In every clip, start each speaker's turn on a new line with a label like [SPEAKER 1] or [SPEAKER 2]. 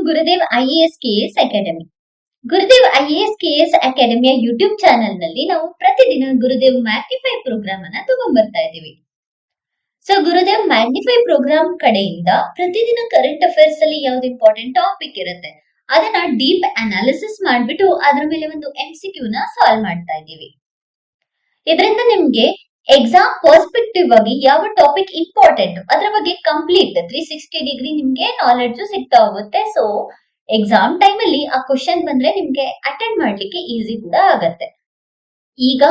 [SPEAKER 1] Gurudev IAS KS academy. Gurudev IAS KS ಅಕಾಡೆಮಿಯ YouTube channel ನಲ್ಲಿ ನಾವು ಪ್ರತಿದಿನ ಗುರುದೇವ್ ಮ್ಯಾಗ್ನಿಫೈ ಪ್ರೋಗ್ರಾಮ್ ಅನ್ನ ತಗೊಂಡ್ಬರ್ತಾ ಇದ್ದೀವಿ. ಸೊ ಗುರುದೇವ್ ಮ್ಯಾಗ್ನಿಫೈ ಪ್ರೋಗ್ರಾಮ್ ಕಡೆಯಿಂದ ಪ್ರತಿದಿನ ಕರೆಂಟ್ ಅಫೇರ್ಸ್ ಅಲ್ಲಿ ಯಾವ್ದು ಇಂಪಾರ್ಟೆಂಟ್ ಟಾಪಿಕ್ ಇರುತ್ತೆ ಅದನ್ನ ಡೀಪ್ ಅನಾಲಿಸಿಸ್ ಮಾಡ್ಬಿಟ್ಟು ಅದ್ರ ಮೇಲೆ ಒಂದು MCQ ನ ಸಾಲ್ವ್ ಮಾಡ್ತಾ ಇದ್ದೀವಿ. ಇದರಿಂದ ನಿಮ್ಗೆ ಎಕ್ಸಾಮ್ ಪರ್ಸ್ಪೆಕ್ಟಿವ್ ಆಗಿ ಯಾವ ಟಾಪಿಕ್ ಇಂಪಾರ್ಟೆಂಟ್ ಅದ್ರ ಬಗ್ಗೆ ಕಂಪ್ಲೀಟ್ 360 ಡಿಗ್ರಿ ನಿಮ್ಗೆ ನಾಲೆಡ್ಜ್ ಸಿಗ್ತಾ ಹೋಗುತ್ತೆ. ಸೊ ಎಕ್ಸಾಮ್ ಟೈಮ್ ಅಲ್ಲಿ ಆ ಕ್ವಶನ್ ಬಂದ್ರೆ ನಿಮ್ಗೆ ಅಟೆಂಡ್ ಮಾಡ್ಲಿಕ್ಕೆ ಈಸಿ ಕೂಡ ಆಗತ್ತೆ. ಈಗ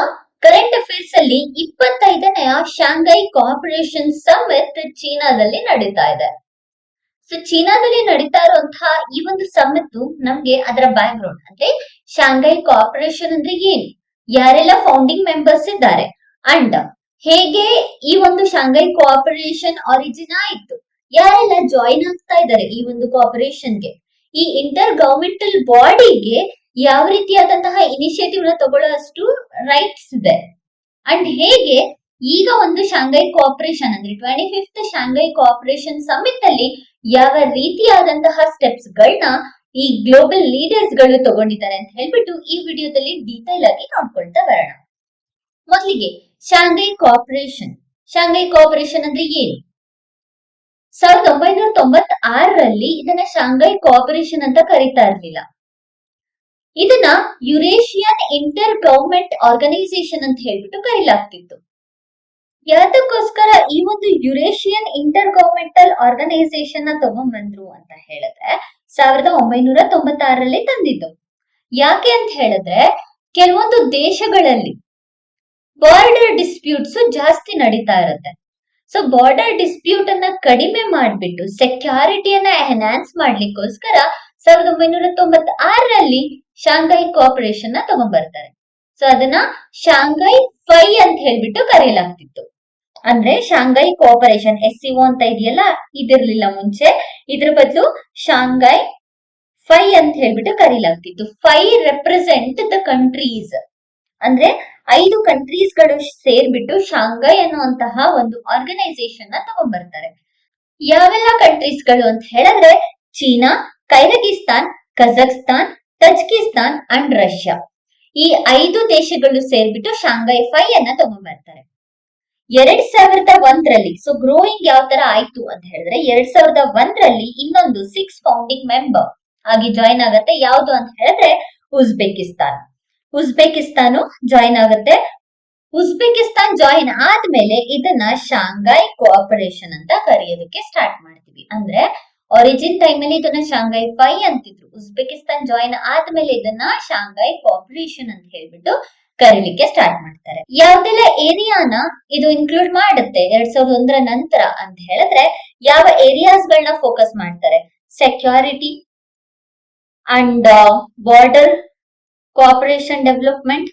[SPEAKER 1] ಕರೆಂಟ್ ಅಫೇರ್ಸ್ ಅಲ್ಲಿ 25ನೇ ಶಾಂಘೈ ಕೋಆಪರೇಷನ್ ಸಮಿಟ್ ಚೀನಾದಲ್ಲಿ ನಡೀತಾ ಇದೆ. ಸೊ ಚೀನಾದಲ್ಲಿ ನಡೀತಾ ಇರುವಂತಹ ಈ ಒಂದು ಸಮಿತ್ ನಮ್ಗೆ ಅದರ ಬ್ಯಾಕ್ ಗ್ರೌಂಡ್ ಅಂದ್ರೆ ಶಾಂಘೈ ಕೋಆಪರೇಷನ್ ಅಂದ್ರೆ ಏನು, ಯಾರೆಲ್ಲ ಫೌಂಡಿಂಗ್ ಮೆಂಬರ್ಸ್ ಇದ್ದಾರೆ ಅಂಡ್ ಹೇಗೆ ಈ ಒಂದು ಶಾಂಘೈ ಕೋಆಪರೇಷನ್ ಆರಿಜಿನ್ ಆಯಿತು, ಯಾರೆಲ್ಲ ಜಾಯಿನ್ ಆಗ್ತಾ ಇದ್ದಾರೆ ಈ ಒಂದು ಕೋಆಪರೇಷನ್ಗೆ, ಈ ಇಂಟರ್ ಗವರ್ಮೆಂಟಲ್ ಬಾಡಿಗೆ ಯಾವ ರೀತಿಯಾದಂತಹ ಇನಿಷಿಯೇಟಿವ್ ನ ತಗೊಳ್ಳೋಷ್ಟು ರೈಟ್ಸ್ ಇದೆ ಅಂಡ್ ಹೇಗೆ ಈಗ ಒಂದು ಶಾಂಘೈ ಕೋಆಪರೇಷನ್ ಅಂದ್ರೆ 25th ಶಾಂಘೈ ಕೋಆಪರೇಷನ್ ಸಮಿಟ್ ಅಲ್ಲಿ ಯಾವ ರೀತಿಯಾದಂತಹ ಸ್ಟೆಪ್ಸ್ ಗಳನ್ನ ಈ ಗ್ಲೋಬಲ್ ಲೀಡರ್ಸ್ ಗಳು ತಗೊಂಡಿದ್ದಾರೆ ಅಂತ ಹೇಳ್ಬಿಟ್ಟು ಈ ವಿಡಿಯೋದಲ್ಲಿ ಡೀಟೇಲ್ ಆಗಿ ನೋಡ್ಕೊಳ್ತಾ ಬರೋಣ. ಮೊದಲಿಗೆ ಶಾಂಘೈ ಕೋಆಪರೇಷನ್ ಅಂದ್ರೆ ಏನು? 1996ರಲ್ಲಿ ಇದನ್ನ ಶಾಂಘೈ ಕೋಆಪರೇಷನ್ ಅಂತ ಕರೀತಾ ಇರ್ಲಿಲ್ಲ. ಇದನ್ನ ಯುರೇಷಿಯನ್ ಇಂಟರ್ ಗವರ್ಮೆಂಟ್ ಆರ್ಗನೈಸೇಷನ್ ಅಂತ ಹೇಳ್ಬಿಟ್ಟು ಕರೀಲಾಗ್ತಿತ್ತು. ಯಾತಕ್ಕೋಸ್ಕರ ಈ ಒಂದು ಯುರೇಷಿಯನ್ ಇಂಟರ್ ಗವರ್ಮೆಂಟಲ್ ಆರ್ಗನೈಸೇಷನ್ ನ ತಗೊಂಡ್ಬಂದ್ರು ಅಂತ ಹೇಳಿದ್ರೆ 1996ರಲ್ಲಿ ತಂದಿದ್ದು. ಯಾಕೆ ಅಂತ ಹೇಳಿದ್ರೆ ಕೆಲವೊಂದು ದೇಶಗಳಲ್ಲಿ ಬಾರ್ಡರ್ ಡಿಸ್ಪ್ಯೂಟ್ಸ್ ಜಾಸ್ತಿ ನಡೀತಾ ಇರುತ್ತೆ. ಸೊ ಬಾರ್ಡರ್ ಡಿಸ್ಪ್ಯೂಟ್ ಅನ್ನ ಕಡಿಮೆ ಮಾಡ್ಬಿಟ್ಟು ಸೆಕ್ಯೂರಿಟಿಯನ್ನ ಎನ್ಹಾನ್ಸ್ ಮಾಡ್ಲಿಕ್ಕೋಸ್ಕರ 1996ರಲ್ಲಿ ಶಾಂಘೈ ಕೋಆಪರೇಷನ್ ನ ತಗೊಂಡ್ಬರ್ತಾರೆ. ಸೊ ಅದನ್ನ ಶಾಂಘೈ 5 ಅಂತ ಹೇಳ್ಬಿಟ್ಟು ಕರೆಯಲಾಗ್ತಿತ್ತು. ಅಂದ್ರೆ ಶಾಂಘೈ ಕೋಆಪರೇಷನ್ SCO ಅಂತ ಇದೆಯಲ್ಲ ಇದಿರ್ಲಿಲ್ಲ ಮುಂಚೆ, ಇದ್ರ ಬದಲು ಶಾಂಘೈ 5 ಅಂತ ಹೇಳ್ಬಿಟ್ಟು ಕರೀಲಾಗ್ತಿತ್ತು. 5 ರೆಪ್ರೆಸೆಂಟ್ ದ ಕಂಟ್ರೀಸ್ ಅಂದ್ರೆ 5 ಕಂಟ್ರೀಸ್ ಗಳು ಸೇರ್ಬಿಟ್ಟು ಶಾಂಘೈ ಅನ್ನುವಂತಹ ಒಂದು ಆರ್ಗನೈಸೇಷನ್ ನ ತಗೊಂಡ್ಬರ್ತಾರೆ. ಯಾವೆಲ್ಲ ಕಂಟ್ರೀಸ್ ಗಳು ಅಂತ ಹೇಳಿದ್ರೆ China, Kyrgyzstan, Kazakhstan, Tajikistan and Russia. ಈ 5 ದೇಶಗಳು ಸೇರ್ಬಿಟ್ಟು ಶಾಂಘೈ 5 ಅನ್ನ ತಗೊಂಡ್ಬರ್ತಾರೆ. 2001ರಲ್ಲಿ ಸೊ ಗ್ರೋಯಿಂಗ್ ಯಾವ ತರ ಆಯ್ತು ಅಂತ ಹೇಳಿದ್ರೆ 2001ರಲ್ಲಿ ಇನ್ನೊಂದು 6 ಫೌಂಡಿಂಗ್ ಮೆಂಬರ್ ಆಗಿ ಜಾಯಿನ್ ಆಗತ್ತೆ. ಯಾವ್ದು ಅಂತ ಹೇಳಿದ್ರೆ ಉಜ್ಬೇಕಿಸ್ತಾನ್ ಜಾಯಿನ್ ಆಗುತ್ತೆ. ಉಜ್ಬೇಕಿಸ್ತಾನ್ ಜಾಯಿನ್ ಆದ್ಮೇಲೆ ಇದನ್ನ ಶಾಂಘೈ ಕೋಆಪರೇಷನ್ ಅಂತ ಕರೆಯೋದಕ್ಕೆ ಸ್ಟಾರ್ಟ್ ಮಾಡ್ತೀವಿ. ಅಂದ್ರೆ ಒರಿಜಿನ್ ಟೈಮ್ ಅಲ್ಲಿ ಇದನ್ನ ಶಾಂಘೈ 5 ಅಂತಿದ್ರು. ಉಜ್ಬೇಕಿಸ್ತಾನ್ ಜಾಯಿನ್ ಆದ್ಮೇಲೆ ಇದನ್ನ ಶಾಂಘೈ ಕೋಆಪರೇಷನ್ ಅಂತ ಹೇಳ್ಬಿಟ್ಟು ಕರೀಲಿಕ್ಕೆ ಸ್ಟಾರ್ಟ್ ಮಾಡ್ತಾರೆ. ಯಾವ್ದೆಲ್ಲ ಏರಿಯಾನ ಇದು ಇನ್ಕ್ಲೂಡ್ ಮಾಡುತ್ತೆ 2001ರ ನಂತರ ಅಂತ ಹೇಳಿದ್ರೆ ಯಾವ ಏರಿಯಾಸ್ ಗಳನ್ನ ಫೋಕಸ್ ಮಾಡ್ತಾರೆ? Security and border cooperation development.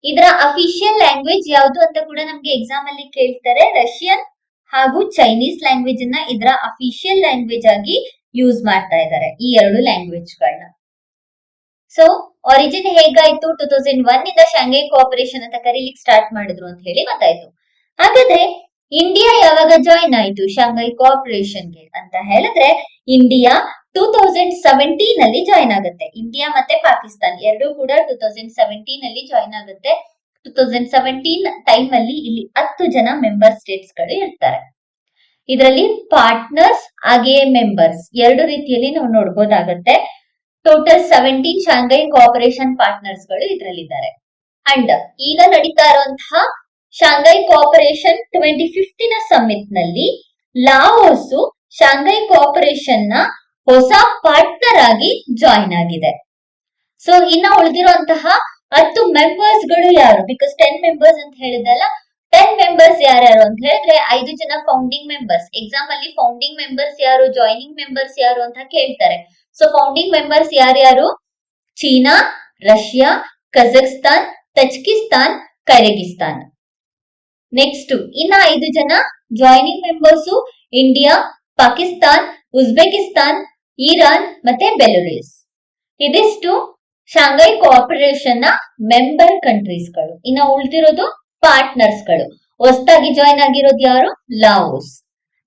[SPEAKER 1] ಇದರ ಅಫಿಷಿಯಲ್ ಲ್ಯಾಂಗ್ವೇಜ್ ಯಾವುದು ಅಂತ ಕೂಡ ನಮ್ಗೆ ಎಕ್ಸಾಮ್ ಅಲ್ಲಿ ಕೇಳ್ತಾರೆ. ರಷ್ಯನ್ ಹಾಗೂ ಚೈನೀಸ್ ಲ್ಯಾಂಗ್ವೇಜ್ ಅನ್ನ ಇದರ ಅಫಿಷಿಯಲ್ ಲ್ಯಾಂಗ್ವೇಜ್ ಆಗಿ ಯೂಸ್ ಮಾಡ್ತಾ ಇದ್ದಾರೆ, ಈ 2 ಲ್ಯಾಂಗ್ವೇಜ್ ಗಳನ್ನ. ಸೊ ಒರಿಜಿನ್ ಹೇಗಾಯ್ತು? 2001 ಇಂದ ಶಾಂಘೈ ಕೋಆಪರೇಷನ್ ಅಂತ ಕರೀಲಿಕ್ಕೆ ಸ್ಟಾರ್ಟ್ ಮಾಡಿದ್ರು ಅಂತ ಹೇಳಿ ಗೊತ್ತಾಯ್ತು. ಹಾಗಾದ್ರೆ ಇಂಡಿಯಾ ಯಾವಾಗ ಜಾಯಿನ್ ಆಯ್ತು ಶಾಂಘೈ ಕೋಆಪರೇಷನ್ಗೆ ಅಂತ ಹೇಳಿದ್ರೆ ಇಂಡಿಯಾ 2017 ಅಲ್ಲಿ ಜಾಯಿನ್ ಆಗುತ್ತೆ. ಇಂಡಿಯಾ ಮತ್ತೆ ಪಾಕಿಸ್ತಾನ್ ಎರಡೂ ಕೂಡ 2017 ಅಲ್ಲಿ ಜಾಯಿನ್ ಆಗುತ್ತೆ. 2017 ಟೈಮ್ ಅಲ್ಲಿ ಇಲ್ಲಿ 10 ಜನ ಮೆಂಬರ್ ಸ್ಟೇಟ್ಸ್ ಗಳು ಇರ್ತಾರೆ. ಇದರಲ್ಲಿ ಪಾರ್ಟ್ನರ್ಸ್ ಹಾಗೆಯೇ ಮೆಂಬರ್ಸ್ 2 ರೀತಿಯಲ್ಲಿ ನಾವು ನೋಡ್ಬೋದಾಗತ್ತೆ. ಟೋಟಲ್ 17 ಶಾಂಘೈ ಕೋಆಪರೇಷನ್ ಪಾರ್ಟ್ನರ್ಸ್ ಗಳು ಇದರಲ್ಲಿದ್ದಾರೆ. ಅಂಡ್ ಈಗ ನಡೀತಾ ಇರುವಂತಹ ಶಾಂಘೈ ಕೋಆಪರೇಷನ್ 25th ಸಮಿಟ್ ನಲ್ಲಿ ಲಾವೋಸ್ ಶಾಂಘೈ ಕೋಆಪರೇಷನ್ ನ ಹೊಸ ಪಾರ್ಟ್ನರ್ ಆಗಿ ಜಾಯಿನ್ ಆಗಿದೆ. ಸೊ ಇನ್ನ ಉಳಿದಿರುವಂತಹ 10 ಮೆಂಬರ್ಸ್ ಗಳು ಯಾರು? ಬಿಕಾಸ್ 10 ಮೆಂಬರ್ಸ್ ಅಂತ ಹೇಳಿದಲ್ಲ, 10 ಮೆಂಬರ್ಸ್ ಯಾರ್ಯಾರು ಅಂತ ಹೇಳಿದ್ರೆ 5 ಜನ ಫೌಂಡಿಂಗ್ ಮೆಂಬರ್ಸ್. ಎಕ್ಸಾಮ್ ಅಲ್ಲಿ ಫೌಂಡಿಂಗ್ ಮೆಂಬರ್ಸ್ ಯಾರು, ಜಾಯಿನಿಂಗ್ ಮೆಂಬರ್ಸ್ ಯಾರು ಅಂತ ಕೇಳ್ತಾರೆ. ಸೊ ಫೌಂಡಿಂಗ್ ಮೆಂಬರ್ಸ್ ಯಾರ್ಯಾರು? China, Russia, Kazakhstan, Tajikistan, Kyrgyzstan. Next ಇನ್ನ 5 ಜನ joining members India, Pakistan, Uzbekistan, Iran ಮತ್ತೆ ಬೆಲೋರಿಯಸ್. ಇದಿಷ್ಟು ಶಾಂಘೈ ಕೋಆಪರೇಷನ್ ನ ಮೆಂಬರ್ ಕಂಟ್ರೀಸ್ ಗಳು. ಇನ್ನ ಉಳಿದಿರೋದು ಪಾರ್ಟ್ನರ್ಸ್ ಗಳು. ಹೊಸದಾಗಿ ಜಾಯಿನ್ ಆಗಿರೋದು ಯಾರು? ಲಾವೋಸ್.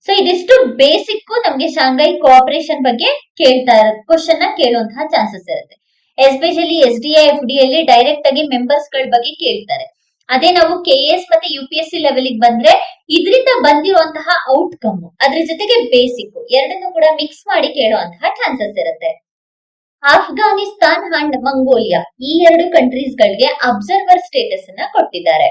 [SPEAKER 1] ಸೊ ಸೊ ಇದಿಷ್ಟು ಬೇಸಿಕ್ ನಮ್ಗೆ ಶಾಂಘೈ ಕೋಆಪರೇಷನ್ ಬಗ್ಗೆ ಕೇಳ್ತಾ ಇರೋದು ಕ್ವಶನ್ ಕೇಳುವಂತಹ ಚಾನ್ಸಸ್ ಇರುತ್ತೆ. ಎಸ್ಪೆಷಲಿ SDA FD ಅಲ್ಲಿ ಡೈರೆಕ್ಟ್ ಆಗಿ ಮೆಂಬರ್ಸ್ ಗಳ ಬಗ್ಗೆ ಕೇಳ್ತಾರೆ. ಅದೇ ನಾವು KS ಮತ್ತೆ UPSC ಲೆವೆಲ್ ಬಂದ್ರೆ ಇದರಿಂದ ಬಂದಿರುವಂತಹ ಔಟ್ಕಮ್ ಅದ್ರ ಜೊತೆಗೆ ಬೇಸಿಕ್ ಎರಡನ್ನು ಕೂಡ ಮಿಕ್ಸ್ ಮಾಡಿ ಕೇಳುವಂತಹ ಚಾನ್ಸಸ್ ಇರುತ್ತೆ. ಆಫ್ಘಾನಿಸ್ತಾನ್ ಅಂಡ್ ಮಂಗೋಲಿಯಾ ಈ ಎರಡು ಕಂಟ್ರೀಸ್ ಗಳಿಗೆ ಅಬ್ಸರ್ವರ್ ಸ್ಟೇಟಸ್ ಅನ್ನ ಕೊಟ್ಟಿದ್ದಾರೆ.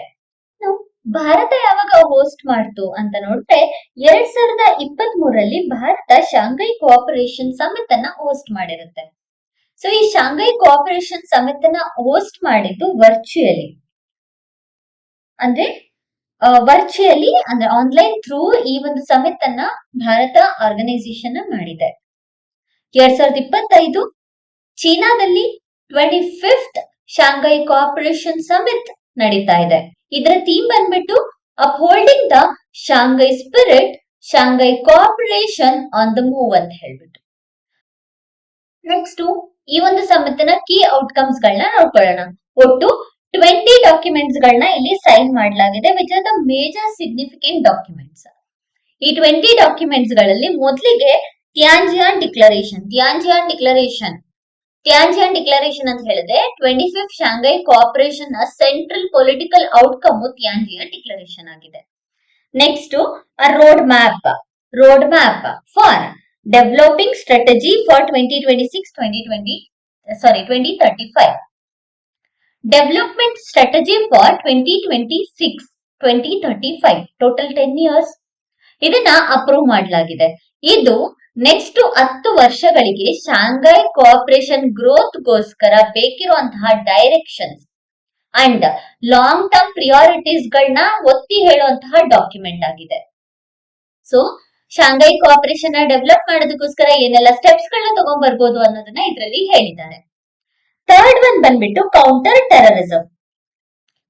[SPEAKER 1] ಭಾರತ ಯಾವಾಗ ಹೋಸ್ಟ್ ಮಾಡ್ತು ಅಂತ ನೋಡಿದ್ರೆ 2023ರಲ್ಲಿ ಭಾರತ ಶಾಂಘೈ ಕೋಆಪರೇಷನ್ ಸಮಿಟ್ ಅನ್ನ ಹೋಸ್ಟ್ ಮಾಡಿರುತ್ತೆ. ಸೊ ಈ ಶಾಂಘೈ ಕೋಆಪರೇಷನ್ ಸಮಿಟ್ ಅನ್ನ ಹೋಸ್ಟ್ ಮಾಡಿದ್ದು ವರ್ಚುಯಲಿ ಅಂದ್ರೆ ಆನ್ಲೈನ್ ಥ್ರೂ ಈ ಒಂದು ಸಮಿಟ್ ಅನ್ನ ಭಾರತ ಆರ್ಗನೈಸೇಷನ್ ಮಾಡಿದೆ. 2025 ಚೀನಾದಲ್ಲಿ 25th ಶಾಂಘೈ ಕೋಆಪರೇಷನ್ ಸಮಿಟ್ ನಡೀತಾ ಇದೆ. ಇದರ ಥೀಮ್ ಬಂದ್ಬಿಟ್ಟು upholding the Shanghai spirit, Shanghai cooperation on the move ಅಂತ ಹೇಳ್ಬಿಟ್ಟು. ನೆಕ್ಸ್ಟ್ ಈ ಒಂದು ಸಮಿತಿನ ಕೀ ಔಟ್ಕಮ್ಸ್ ಗಳನ್ನ ನೋಡ್ಕೊಳ್ಳೋಣ. ಒಟ್ಟು 20 ಡಾಕ್ಯುಮೆಂಟ್ಸ್ ಗಳನ್ನ ಇಲ್ಲಿ ಸೈನ್ ಮಾಡಲಾಗಿದೆ, which are the major significant documents. ಈ 20 ಡಾಕ್ಯುಮೆಂಟ್ಸ್ ಗಳಲ್ಲಿ ಮೊದಲಿಗೆ ಟಿಯಾನ್ಜಿಯಾನ್ ಡಿಕ್ಲರೇಷನ್ ಅಂತ ಹೇಳಿದ್ರೆ 25th ಶಾಂಘೈ ಕೋಆಪರೇಷನ್ ನ central political outcome Tianjin declaration ಆಗಿದೆ. Next road map for developing strategy for 2035 development strategy for 2026-2035 total 10 years ಇದನ್ನ ಅಪ್ರೂವ್ ಮಾಡಲಾಗಿದೆ. ಇದು ನೆಕ್ಸ್ಟ್ 10 ವರ್ಷಗಳಿಗೆ ಶಾಂಘೈ ಕೋಆಪರೇಷನ್ ಗ್ರೋತ್ ಗೋಸ್ಕರ ಬೇಕಿರುವಂತಹ directions and long term priorities ಗಳನ್ನ ಒತ್ತಿ ಹೇಳುವಂತಹ ಡಾಕ್ಯುಮೆಂಟ್ ಆಗಿದೆ. ಸೊ ಶಾಂಘೈ ಕೋಆಪರೇಷನ್ ಡೆವಲಪ್ ಮಾಡೋದಕ್ಕೋಸ್ಕರ ಏನೆಲ್ಲ ಸ್ಟೆಪ್ಸ್ ಗಳನ್ನ ತಗೊಂಡ್ ಬರ್ಬೋದು ಅನ್ನೋದನ್ನ ಇದರಲ್ಲಿ ಹೇಳಿದ್ದಾರೆ. ಥರ್ಡ್ ಒನ್ ಬಂದ್ಬಿಟ್ಟು ಕೌಂಟರ್ ಟೆರರಿಸಂ.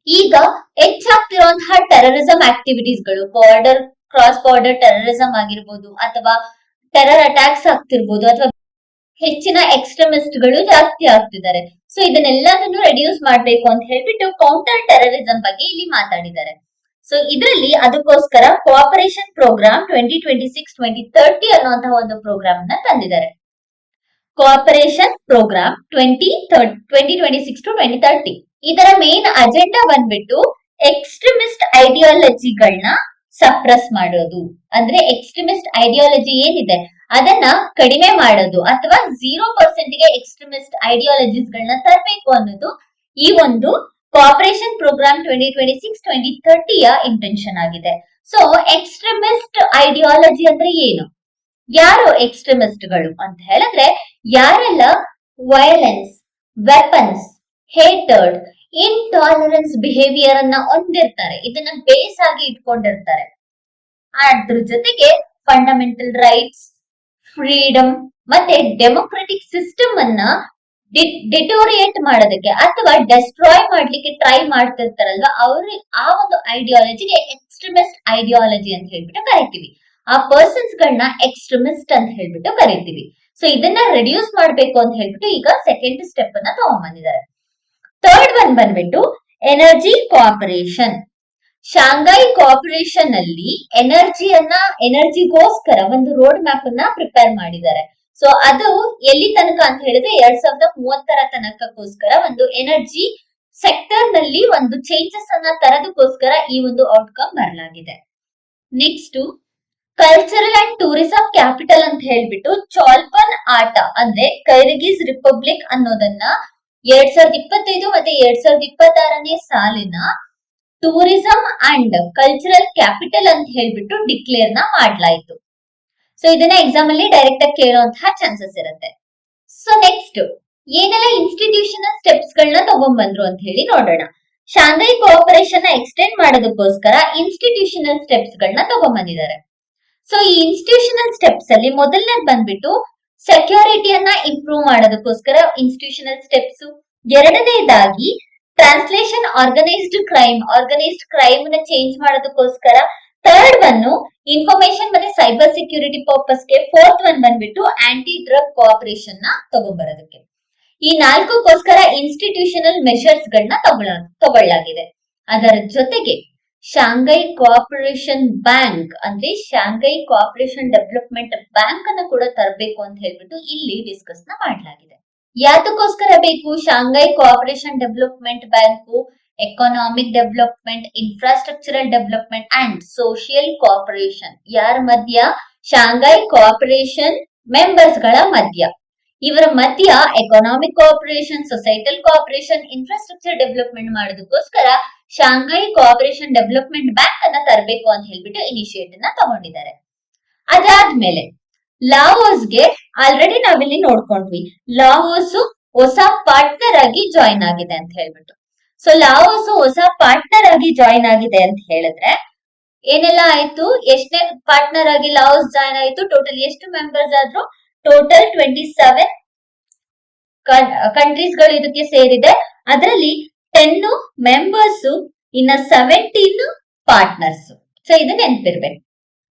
[SPEAKER 1] ಈಗ ಹೆಚ್ಚಾಗ್ತಿರುವಂತಹ ಟೆರರಿಸಂ ಆಕ್ಟಿವಿಟೀಸ್ ಗಳು ಕ್ರಾಸ್ ಬಾರ್ಡರ್ ಟೆರರಿಸಂ ಆಗಿರ್ಬೋದು, ಅಥವಾ ಟೆರರ್ ಅಟ್ಯಾಕ್ಸ್ ಆಗ್ತಿರ್ಬೋದು, ಅಥವಾ ಹೆಚ್ಚಿನ ಎಕ್ಸ್ಟ್ರೀಮಿಸ್ಟ್ ಗಳು ಜಾಸ್ತಿ ಆಗ್ತಿದ್ದಾರೆ. ಸೊ ಇದನ್ನೆಲ್ಲದನ್ನು ರೆಡ್ಯೂಸ್ ಮಾಡ್ಬೇಕು ಅಂತ ಹೇಳ್ಬಿಟ್ಟು ಕೌಂಟರ್ ಟೆರರಿಸಂ ಬಗ್ಗೆ ಇಲ್ಲಿ ಮಾತಾಡಿದ್ದಾರೆ. ಸೊ ಇದರಲ್ಲಿ ಅದಕ್ಕೋಸ್ಕರ ಕೋಆಪರೇಷನ್ ಪ್ರೋಗ್ರಾಮ್ 2026-2030 ಅನ್ನುವಂತಹ ಒಂದು ಪ್ರೋಗ್ರಾಮ್ ಅನ್ನ ತಂದಿದ್ದಾರೆ. ಕೋಆಪರೇಷನ್ ಪ್ರೋಗ್ರಾಮ್ 2026-2030 ಇದರ ಮೇನ್ ಅಜೆಂಡಾ ಬಂದ್ಬಿಟ್ಟು ಎಕ್ಸ್ಟ್ರೀಮಿಸ್ಟ್ ಐಡಿಯಾಲಜಿಗಳನ್ನ ಸಪ್ರೆಸ್ ಮಾಡೋದು, ಅಂದ್ರೆ ಎಕ್ಸ್ಟ್ರೀಮಿಸ್ಟ್ ಐಡಿಯಾಲಜಿ ಏನಿದೆ ಅದನ್ನ ಕಡಿಮೆ ಮಾಡೋದು, ಅಥವಾ 0% ಗೆ ಎಕ್ಸ್ಟ್ರೀಮಿಸ್ಟ್ ಐಡಿಯಾಲಜೀಸ್ ಗಳನ್ನ ತರಬೇಕು ಅನ್ನೋದು ಈ ಒಂದು ಕೋಆಪರೇಷನ್ ಪ್ರೋಗ್ರಾಮ್ 2026-2030 ಇಂಟೆನ್ಷನ್ ಆಗಿದೆ. ಸೊ ಎಕ್ಸ್ಟ್ರೀಮಿಸ್ಟ್ ಐಡಿಯಾಲಜಿ ಅಂದ್ರೆ ಏನು, ಯಾರು ಎಕ್ಸ್ಟ್ರೀಮಿಸ್ಟ್ ಗಳು ಅಂತ ಹೇಳಿದ್ರೆ ಯಾರೆಲ್ಲ ವೈಲೆನ್ಸ್, ವೆಪನ್ಸ್, ಹೇಟರ್ಡ್, ಇಂಟಾಲರೆನ್ಸ್ ಬಿಹೇವಿಯರ್ ಅನ್ನ ಹೊಂದಿರ್ತಾರೆ, ಇದನ್ನ ಬೇಸ್ ಆಗಿ ಇಟ್ಕೊಂಡಿರ್ತಾರೆ. ಅದ್ರ ಜೊತೆಗೆ ಫಂಡಮೆಂಟಲ್ ರೈಟ್ಸ್, ಫ್ರೀಡಮ್ ಮತ್ತೆ ಡೆಮೊಕ್ರೆಟಿಕ್ ಸಿಸ್ಟಮ್ ಅನ್ನ ಡಿಟೋರಿಯೇಟ್ ಮಾಡೋದಕ್ಕೆ ಅಥವಾ ಡೆಸ್ಟ್ರಾಯ್ ಮಾಡ್ಲಿಕ್ಕೆ ಟ್ರೈ ಮಾಡ್ತಿರ್ತಾರಲ್ವಾ, ಅವ್ರು ಆ ಒಂದು ಐಡಿಯಾಲಜಿಗೆ ಎಕ್ಸ್ಟ್ರೀಮಿಸ್ಟ್ ಐಡಿಯಾಲಜಿ ಅಂತ ಹೇಳ್ಬಿಟ್ಟು ಕರಿತೀವಿ. ಆ ಪರ್ಸನ್ಸ್ ಗಳನ್ನ ಎಕ್ಸ್ಟ್ರೀಮಿಸ್ಟ್ ಅಂತ ಹೇಳ್ಬಿಟ್ಟು ಕರಿತೀವಿ. ಸೊ ಇದನ್ನ ರೆಡ್ಯೂಸ್ ಮಾಡ್ಬೇಕು ಅಂತ ಹೇಳ್ಬಿಟ್ಟು ಈಗ ಸೆಕೆಂಡ್ ಸ್ಟೆಪ್ ಅನ್ನ ತಗೊಂಡ್ಬಂದಿದ್ದಾರೆ. ಥರ್ಡ್ ಒನ್ ಬಂದ್ಬಿಟ್ಟು ಎನರ್ಜಿಗೋಸ್ಕರ ಅಲ್ಲಿ ಎನರ್ಜಿಗೋಸ್ಕರ ಒಂದು ರೋಡ್ ಮ್ಯಾಪ್ ಅನ್ನ ಪ್ರಿಪೇರ್ ಮಾಡಿದ್ದಾರೆ. ಸೊ ಅದು ಎಲ್ಲಿ ತನಕ ಅಂತ ಹೇಳಿದ್ರೆ 2030 ತನಕಕ್ಕೋಸ್ಕರ ಒಂದು ಎನರ್ಜಿ ಸೆಕ್ಟರ್ ನಲ್ಲಿ ಒಂದು ಚೇಂಜಸ್ ಅನ್ನ ತರೋದಕ್ಕೋಸ್ಕರ ಈ ಒಂದು ಔಟ್ಕಮ್ ಬರಲಾಗಿದೆ. Next cultural and tourism capital ಅಂತ ಹೇಳ್ಬಿಟ್ಟು ಚಾಲ್ಪನ್ ಆಟ ಅಂದ್ರೆ ಕೈರ್ಗಿಜ್ ರಿಪಬ್ಲಿಕ್ ಅನ್ನೋದನ್ನ 2025 ಮತ್ತೆ 2026ನೇ ಸಾಲಿನ ಟೂರಿಸಂ ಅಂಡ್ ಕಲ್ಚರಲ್ ಕ್ಯಾಪಿಟಲ್ ಅಂತ ಹೇಳ್ಬಿಟ್ಟು ಡಿಕ್ಲೇರ್ ಮಾಡಲಾಯಿತು. ಸೊ ಇದನ್ನ ಎಕ್ಸಾಮ್ ಅಲ್ಲಿ ಡೈರೆಕ್ಟ್ ಆಗಿ ಕೇಳುವಂತಹ ಚಾನ್ಸಸ್ ಇರುತ್ತೆ. ಸೊ ನೆಕ್ಸ್ಟ್ ಏನೆಲ್ಲ ಇನ್ಸ್ಟಿಟ್ಯೂಷನಲ್ ಸ್ಟೆಪ್ಸ್ ಗಳನ್ನ ತಗೊಂಡ್ಬಂದ್ರು ಅಂತ ಹೇಳಿ ನೋಡೋಣ. ಶಾಂಘೈ ಕೋಆಪರೇಷನ್ ನ ಎಕ್ಸ್ಟೆಂಡ್ ಮಾಡೋದಕ್ಕೋಸ್ಕರ ಇನ್ಸ್ಟಿಟ್ಯೂಷನಲ್ ಸ್ಟೆಪ್ಸ್ ಗಳನ್ನ ತಗೊಂಡ್ಬಂದಿದ್ದಾರೆ. ಸೊ ಈ ಇನ್ಸ್ಟಿಟ್ಯೂಷನಲ್ ಸ್ಟೆಪ್ಸ್ ಅಲ್ಲಿ ಮೊದಲನೇದು ಬಂದ್ಬಿಟ್ಟು ಸೆಕ್ಯೂರಿಟಿಯನ್ನ ಇಂಪ್ರೂವ್ ಮಾಡೋದಕ್ಕೋಸ್ಕರ ಇನ್ಸ್ಟಿಟ್ಯೂಷನಲ್ ಸ್ಟೆಪ್ಸ್. ಎರಡನೇದಾಗಿ ಟ್ರಾನ್ಸ್ಲೇಷನ್ ಆರ್ಗನೈಸ್ಡ್ ಕ್ರೈಮ್ ನ ಚೇಂಜ್ ಮಾಡೋದಕ್ಕೋಸ್ಕರ. ಥರ್ಡ್ ಒನ್ ಇನ್ಫಾರ್ಮೇಶನ್ ಮತ್ತೆ ಸೈಬರ್ ಸೆಕ್ಯೂರಿಟಿ ಪರ್ಪಸ್ಗೆ. ಫೋರ್ತ್ ಒನ್ ಬಂದ್ಬಿಟ್ಟು ಆಂಟಿ ಡ್ರಗ್ ಕೋಆಪರೇಷನ್ ನ ತಗೊಂಡ್ಬರೋದಕ್ಕೆ. ಈ ನಾಲ್ಕಕ್ಕೋಸ್ಕರ ಇನ್ಸ್ಟಿಟ್ಯೂಷನಲ್ ಮೆಷರ್ಸ್ ಗಳನ್ನ ತಗೊಳ್ಳಲಾಗಿದೆ. ಅದರ ಜೊತೆಗೆ ಶಾಂಘೈ ಕೋಆಪರೇಷನ್ ಬ್ಯಾಂಕ್ ಅಂದ್ರೆ ಶಾಂಘೈ ಕೋಆಪರೇಷನ್ ಡೆವಲಪ್ಮೆಂಟ್ ಬ್ಯಾಂಕ್ ಅನ್ನ ಕೂಡ ತರಬೇಕು ಅಂತ ಹೇಳ್ಬಿಟ್ಟು ಇಲ್ಲಿ ಡಿಸ್ಕಸ್ ನ ಮಾಡಲಾಗಿದೆ. ಯಾತಕ್ಕೋಸ್ಕರ ಬೇಕು Shanghai cooperation development bank? Economic development, infrastructural development and social cooperation ಯಾರ ಮಧ್ಯ? ಶಾಂಘೈ ಕೋಆಪರೇಷನ್ ಮೆಂಬರ್ಸ್ ಗಳ ಮಧ್ಯ. ಇವರ ಮಧ್ಯ economic cooperation, societal cooperation, infrastructure development ಮಾಡೋದಕ್ಕೋಸ್ಕರ ಶಾಂಘೈ ಕೋಆಪರೇಷನ್ ಡೆವಲಪ್ಮೆಂಟ್ ಬ್ಯಾಂಕ್ ಅನ್ನ ತರಬೇಕು ಅಂತ ಹೇಳ್ಬಿಟ್ಟು ಇನಿಷಿಯೇಟಿವ್ ನ ತಗೊಂಡಿದ್ದಾರೆ. ಅದಾದ್ಮೇಲೆ ಲಾವೋಸ್ಗೆ ಆಲ್ರೆಡಿ ನಾವಿಲ್ಲಿ ನೋಡ್ಕೊಂಡ್ವಿ, ಲಾವೋಸ್ ಹೊಸ ಪಾರ್ಟ್ನರ್ ಆಗಿ ಜಾಯಿನ್ ಆಗಿದೆ ಅಂತ ಹೇಳ್ಬಿಟ್ಟು. ಸೊ ಲಾವೋಸ್ ಹೊಸ ಪಾರ್ಟ್ನರ್ ಆಗಿ ಜಾಯಿನ್ ಆಗಿದೆ ಅಂತ ಹೇಳಿದ್ರೆ ಏನೆಲ್ಲ ಆಯ್ತು? ಎಷ್ಟನೇ ಪಾರ್ಟ್ನರ್ ಆಗಿ ಲಾವೋಸ್ ಜಾಯಿನ್ ಆಯ್ತು? ಟೋಟಲ್ ಎಷ್ಟು ಮೆಂಬರ್ಸ್ ಆದ್ರು? ಟೋಟಲ್ 27 ಕಂಟ್ರೀಸ್ ಗಳು ಇದಕ್ಕೆ ಸೇರಿದೆ. ಅದರಲ್ಲಿ 10 ಮೆಂಬರ್ಸ್, ಇನ್ನ 17 ಪಾರ್ಟ್ನರ್ಸ್. ಸೊ ಇದು ನೆನ್ಪಿರ್ಬೇಕು,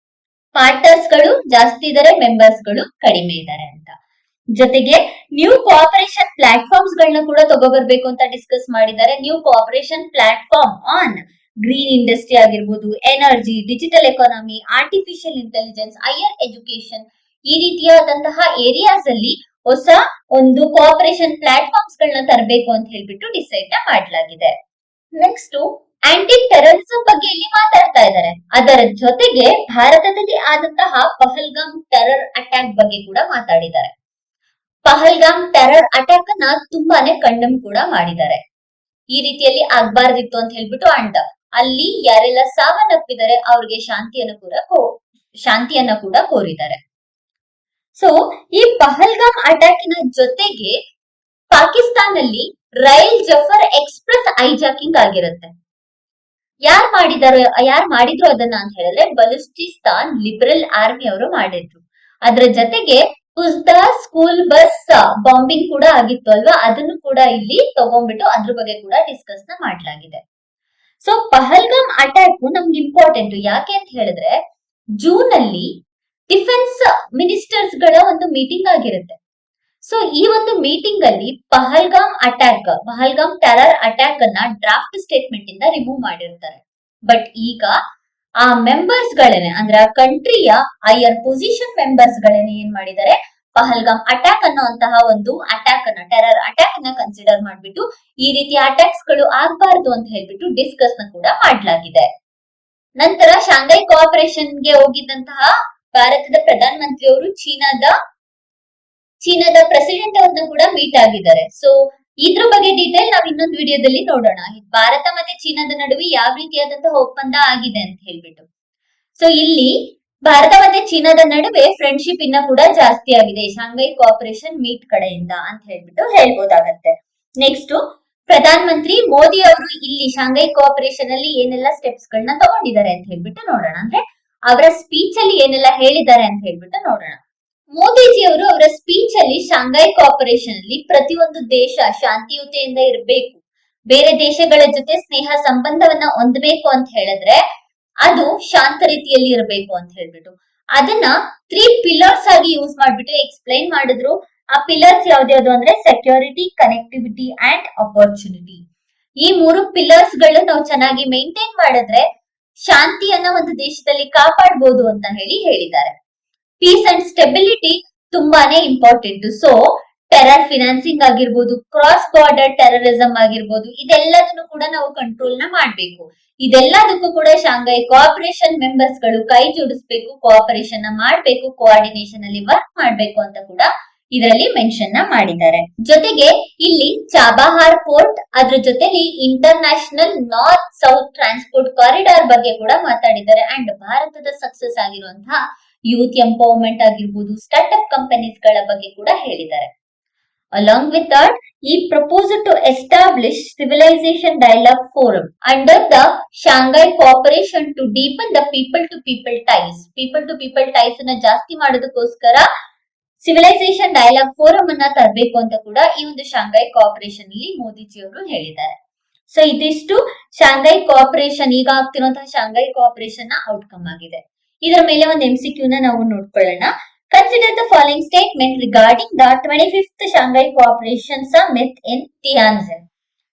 [SPEAKER 1] ಪಾರ್ಟ್ನರ್ಸ್ ಗಳು ಜಾಸ್ತಿ ಇದಾರೆ, ಮೆಂಬರ್ಸ್ ಗಳು ಕಡಿಮೆ ಇದಾರೆ ಅಂತ. ಜೊತೆಗೆ ನ್ಯೂ ಕೋಆಪರೇಷನ್ ಪ್ಲಾಟ್ಫಾರ್ಮ್ಸ್ ಗಳನ್ನ ಕೂಡ ತಗೋಬರ್ಬೇಕು ಅಂತ ಡಿಸ್ಕಸ್ ಮಾಡಿದ್ದಾರೆ. New cooperation platform on green industry ಆಗಿರ್ಬೋದು, energy, digital economy, artificial intelligence, higher education, ಈ ರೀತಿಯಾದಂತಹ ಏರಿಯಾಸ್ ಅಲ್ಲಿ ಹೊಸ ಒಂದು ಕೋಆಪರೇಷನ್ ಪ್ಲಾಟ್ಫಾರ್ಮ್ಸ್ ಗಳನ್ನ ತರಬೇಕು ಅಂತ ಹೇಳ್ಬಿಟ್ಟು ಡಿಸೈಡ್ ಮಾಡಲಾಗಿದೆ. ನೆಕ್ಸ್ಟ್ ಆಂಟಿ ಟೆರರಿಸಂ ಬಗ್ಗೆ ಇಲ್ಲಿ ಮಾತಾಡ್ತಾ ಇದ್ದಾರೆ. ಅದರ ಜೊತೆಗೆ ಭಾರತದಲ್ಲಿ ಆದಂತಹ ಪಹಲ್ಗಾಮ್ ಟೆರರ್ ಅಟ್ಯಾಕ್ ಬಗ್ಗೆ ಕೂಡ ಮಾತಾಡಿದ್ದಾರೆ. ಪಹಲ್ಗಾಮ್ ಟೆರರ್ ಅಟ್ಯಾಕ್ ಅನ್ನ ತುಂಬಾನೇ ಕಂಡಮ್ ಕೂಡ ಮಾಡಿದ್ದಾರೆ. ಈ ರೀತಿಯಲ್ಲಿ ಆಗ್ಬಾರ್ದಿತ್ತು ಅಂತ ಹೇಳ್ಬಿಟ್ಟು, ಅಂಡ್ ಅಲ್ಲಿ ಯಾರೆಲ್ಲ ಸಾವನ್ನಪ್ಪಿದ್ದಾರೆ ಅವ್ರಿಗೆ ಶಾಂತಿಯನ್ನ ಕೂಡ ಕೋರಿದ್ದಾರೆ. ಸೊ ಈ ಪಹಲ್ಗಾಮ್ ಅಟ್ಯಾಕಿನ ಜೊತೆಗೆ ಪಾಕಿಸ್ತಾನಲ್ಲಿ ರೈಲ್ ಜಫರ್ ಎಕ್ಸ್ಪ್ರೆಸ್ ಹೈಜಾಕಿಂಗ್ ಆಗಿರುತ್ತೆ. ಯಾರು ಮಾಡಿದ್ರು ಅದನ್ನ ಅಂತ ಹೇಳಿದ್ರೆ ಬಲೂಚಿಸ್ತಾನ್ ಲಿಬರಲ್ ಆರ್ಮಿ ಅವರು ಮಾಡಿದ್ರು. ಅದ್ರ ಜೊತೆಗೆ ಉಸ್ದಾ ಸ್ಕೂಲ್ ಬಸ್ ಬಾಂಬಿಂಗ್ ಕೂಡ ಆಗಿತ್ತು ಅಲ್ವಾ, ಅದನ್ನು ಕೂಡ ಇಲ್ಲಿ ತಗೊಂಡ್ಬಿಟ್ಟು ಅದ್ರ ಬಗ್ಗೆ ಕೂಡ ಡಿಸ್ಕಸ್ ನ ಮಾಡಲಾಗಿದೆ. ಸೊ ಪಹಲ್ಗಾಮ್ ಅಟ್ಯಾಕ್ ನಮ್ಗೆ ಇಂಪಾರ್ಟೆಂಟ್ ಯಾಕೆ ಅಂತ ಹೇಳಿದ್ರೆ ಜೂನ್ ಅಲ್ಲಿ ಡಿಫೆನ್ಸ್ ಮಿನಿಸ್ಟರ್ಸ್ ಗಳ ಒಂದು ಮೀಟಿಂಗ್ ಆಗಿರುತ್ತೆ. ಸೊ ಈ ಒಂದು ಮೀಟಿಂಗ್ ಅಲ್ಲಿ ಪಹಲ್ಗಾಮ್ ಟೆರರ್ ಅಟ್ಯಾಕ್ ಅನ್ನ ಡ್ರಾಫ್ಟ್ ಸ್ಟೇಟ್ಮೆಂಟ್ ಇಂದ ರಿಮೂವ್ ಮಾಡಿರ್ತಾರೆ. ಬಟ್ ಈಗ ಆ ಮೆಂಬರ್ಸ್ ಗಳೇನೆ ಅಂದ್ರೆ ಆ ಕಂಟ್ರಿಯ ಹೈಯರ್ ಪೊಸಿಷನ್ ಮೆಂಬರ್ಸ್ ಗಳೇನೆ ಏನ್ ಮಾಡಿದ್ದಾರೆ, ಪಹಲ್ಗಾಮ್ ಅಟ್ಯಾಕ್ ಅನ್ನುವಂತಹ ಒಂದು ಟೆರರ್ ಅಟ್ಯಾಕ್ ಅನ್ನ ಕನ್ಸಿಡರ್ ಮಾಡ್ಬಿಟ್ಟು ಈ ರೀತಿಯ ಅಟ್ಯಾಕ್ಸ್ ಗಳು ಆಗ್ಬಾರ್ದು ಅಂತ ಹೇಳ್ಬಿಟ್ಟು ಡಿಸ್ಕಸ್ ನ ಕೂಡ ಮಾಡಲಾಗಿದೆ. ನಂತರ ಶಾಂಘೈ ಕೋಆಪರೇಷನ್ ಗೆ ಹೋಗಿದ್ದಂತಹ ಭಾರತದ ಪ್ರಧಾನ ಮಂತ್ರಿ ಅವರು ಚೀನಾದ ಪ್ರೆಸಿಡೆಂಟ್ ಅವ್ರನ್ನ ಕೂಡ ಮೀಟ್ ಆಗಿದ್ದಾರೆ. ಸೊ ಇದ್ರ ಬಗ್ಗೆ ಡೀಟೇಲ್ ನಾವು ಇನ್ನೊಂದು ವಿಡಿಯೋದಲ್ಲಿ ನೋಡೋಣ, ಭಾರತ ಮತ್ತೆ ಚೀನಾದ ನಡುವೆ ಯಾವ ರೀತಿಯಾದಂತಹ ಒಪ್ಪಂದ ಆಗಿದೆ ಅಂತ ಹೇಳ್ಬಿಟ್ಟು. ಸೊ ಇಲ್ಲಿ ಭಾರತ ಮತ್ತೆ ಚೀನಾದ ನಡುವೆ ಫ್ರೆಂಡ್ಶಿಪ್ ಇನ್ನ ಕೂಡ ಜಾಸ್ತಿ ಆಗಿದೆ ಶಾಂಘೈ ಕೋಆಪರೇಷನ್ ಮೀಟ್ ಕಡೆಯಿಂದ ಅಂತ ಹೇಳ್ಬಿಟ್ಟು ಹೇಳ್ಬೋದಾಗತ್ತೆ. ನೆಕ್ಸ್ಟ್ ಪ್ರಧಾನ ಮಂತ್ರಿ ಮೋದಿ ಅವರು ಇಲ್ಲಿ ಶಾಂಘೈ ಕೋಆಪರೇಷನ್ ಅಲ್ಲಿ ಏನೆಲ್ಲ ಸ್ಟೆಪ್ಸ್ ಗಳನ್ನ ತಗೊಂಡಿದ್ದಾರೆ ಅಂತ ಹೇಳ್ಬಿಟ್ಟು ನೋಡೋಣ. ಅಂದ್ರೆ ಅವರ ಸ್ಪೀಚ್ ಅಲ್ಲಿ ಏನೆಲ್ಲ ಹೇಳಿದ್ದಾರೆ ಅಂತ ಹೇಳ್ಬಿಟ್ಟು ನೋಡೋಣ. ಮೋದಿಜಿ ಅವರು ಅವರ ಸ್ಪೀಚ್ ಅಲ್ಲಿ ಶಾಂಘೈ ಕೋಆಪರೇಷನ್ ಅಲ್ಲಿ ಪ್ರತಿಯೊಂದು ದೇಶ ಶಾಂತಿಯುತೆಯಿಂದ ಇರಬೇಕು, ಬೇರೆ ದೇಶಗಳ ಜೊತೆ ಸ್ನೇಹ ಸಂಬಂಧವನ್ನ ಹೊಂದಬೇಕು ಅಂತ ಹೇಳಿದ್ರೆ ಅದು ಶಾಂತ ರೀತಿಯಲ್ಲಿ ಇರಬೇಕು ಅಂತ ಹೇಳ್ಬಿಟ್ಟು ಅದನ್ನ 3 ಪಿಲ್ಲರ್ಸ್ ಆಗಿ ಯೂಸ್ ಮಾಡ್ಬಿಟ್ಟು ಎಕ್ಸ್ಪ್ಲೈನ್ ಮಾಡಿದ್ರು. ಆ ಪಿಲ್ಲರ್ಸ್ ಯಾವ್ದ್ಯಾವ್ದು ಅಂದ್ರೆ ಸೆಕ್ಯೂರಿಟಿ, ಕನೆಕ್ಟಿವಿಟಿ ಅಂಡ್ ಅಪರ್ಚುನಿಟಿ. ಈ 3 ಪಿಲ್ಲರ್ಸ್ ಗಳು ನಾವು ಚೆನ್ನಾಗಿ ಮೇಂಟೈನ್ ಮಾಡಿದ್ರೆ ಶಾಂತಿಯನ್ನ ಒಂದು ದೇಶದಲ್ಲಿ ಕಾಪಾಡಬಹುದು ಅಂತ ಹೇಳಿದ್ದಾರೆ. ಪೀಸ್ ಅಂಡ್ ಸ್ಟೆಬಿಲಿಟಿ ತುಂಬಾನೇ ಇಂಪಾರ್ಟೆಂಟ್. ಸೊ ಟೆರರ್ ಫಿನಾನ್ಸಿಂಗ್ ಆಗಿರ್ಬೋದು, ಕ್ರಾಸ್ ಬಾರ್ಡರ್ ಟೆರರಿಸಂ ಆಗಿರ್ಬೋದು, ಇದೆಲ್ಲದನ್ನು ಕೂಡ ನಾವು ಕಂಟ್ರೋಲ್ ನ ಮಾಡ್ಬೇಕು. ಇದೆಲ್ಲದಕ್ಕೂ ಕೂಡ ಶಾಂಘೈ ಕೋಆಪರೇಷನ್ ಮೆಂಬರ್ಸ್ ಗಳು ಕೈ ಜೋಡಿಸ್ಬೇಕು, ಕೋಆಪರೇಷನ್ ನ ಮಾಡ್ಬೇಕು, ಕೋಆರ್ಡಿನೇಷನ್ ಅಲ್ಲಿ ವರ್ಕ್ ಮಾಡ್ಬೇಕು ಅಂತ ಕೂಡ ಇದರಲ್ಲಿ ಮೆನ್ಷನ್ ನ ಮಾಡಿದ್ದಾರೆ. ಜೊತೆಗೆ ಇಲ್ಲಿ ಚಾಬಹಾರ್ ಪೋರ್ಟ್, ಅದ್ರ ಜೊತೆಲಿ international north south transport corridor ಬಗ್ಗೆ ಕೂಡ ಮಾತಾಡಿದ್ದಾರೆ. ಅಂಡ್ ಭಾರತದ ಸಕ್ಸಸ್ ಆಗಿರುವಂತಹ ಯೂತ್ ಎಂಪವರ್ಮೆಂಟ್ ಆಗಿರ್ಬೋದು, ಸ್ಟಾರ್ಟ್ಅಪ್ ಕಂಪನೀಸ್ ಗಳ ಬಗ್ಗೆ ಕೂಡ ಹೇಳಿದ್ದಾರೆ. Along with that, he proposed to establish Civilization Dialogue Forum under the Shanghai Cooperation to deepen the people-to-people ties. People-to-people ties ಅನ್ನ ಜಾಸ್ತಿ ಮಾಡೋದಕ್ಕೋಸ್ಕರ ಸಿವಿಲೈಸೇಷನ್ ಡೈಲಾಗ್ ಫೋರಂ ಅನ್ನ ತರಬೇಕು ಅಂತ ಕೂಡ ಈ ಒಂದು ಶಾಂಘೈ ಕೋಆಪರೇಷನ್ ಅಲ್ಲಿ ಮೋದಿಜಿ ಅವರು ಹೇಳಿದ್ದಾರೆ. ಸೊ ಇದಿಷ್ಟು ಶಾಂಘೈ ಕೋಆಪರೇಷನ್, ಈಗ ಆಗ್ತಿರುವಂತಹ ಶಾಂಘೈ ಕೋಆಪರೇಷನ್ ನ ಔಟ್ಕಮ್ ಆಗಿದೆ. ಇದರ ಮೇಲೆ ಒಂದು MCQ ನ ನಾವು ನೋಡ್ಕೊಳ್ಳೋಣ. Consider the following statement regarding the 25th Shanghai Cooperation Summit in Tianjin.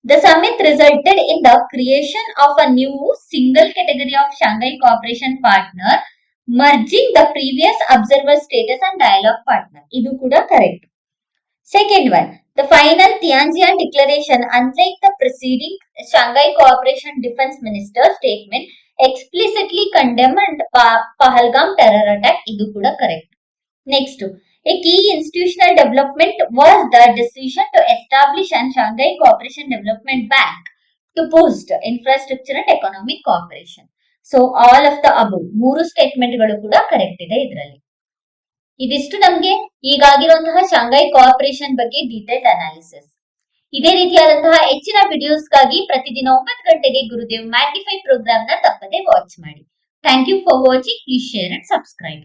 [SPEAKER 1] The summit resulted in the creation of a new single category of Shanghai Cooperation Partner, merging the previous observer status and dialogue partner. Idu kuda correct. Second one, the final Tianjin Declaration, unlike the preceding Shanghai Cooperation Defense Minister statement, explicitly condemned Pahalgam terror attack. Idu kuda correct. Next, a key institutional development was the decision to establish a Shanghai Cooperation Development Bank to boost infrastructure and economic cooperation. So all of the above ಮೂರು ಸ್ಟೇಟ್ಮೆಂಟ್ಗಳು ಕೂಡ correct ಇದೆ ಇದರಲ್ಲಿ. ಇದಿಷ್ಟು ನಮಗೆ ಈಗಾಗಿರುವಂತಹ Shanghai ಕೋಆಪರೇಷನ್ ಬಗ್ಗೆ detailed analysis. ಇದೇ ರೀತಿಯಾದಂತಹ ಹೆಚ್ಚಿನ ವಿಡಿಯೋಸ್ಗಾಗಿ ಪ್ರತಿದಿನ 9 ಗಂಟೆಗೆ ಗುರುದೇವ್ ಮ್ಯಾಗ್ನಿಫೈ ಪ್ರೋಗ್ರಾಮ್ ನ ತಪ್ಪದೆ ವಾಚ್ ಮಾಡಿ. Thank you for watching. Please share and subscribe.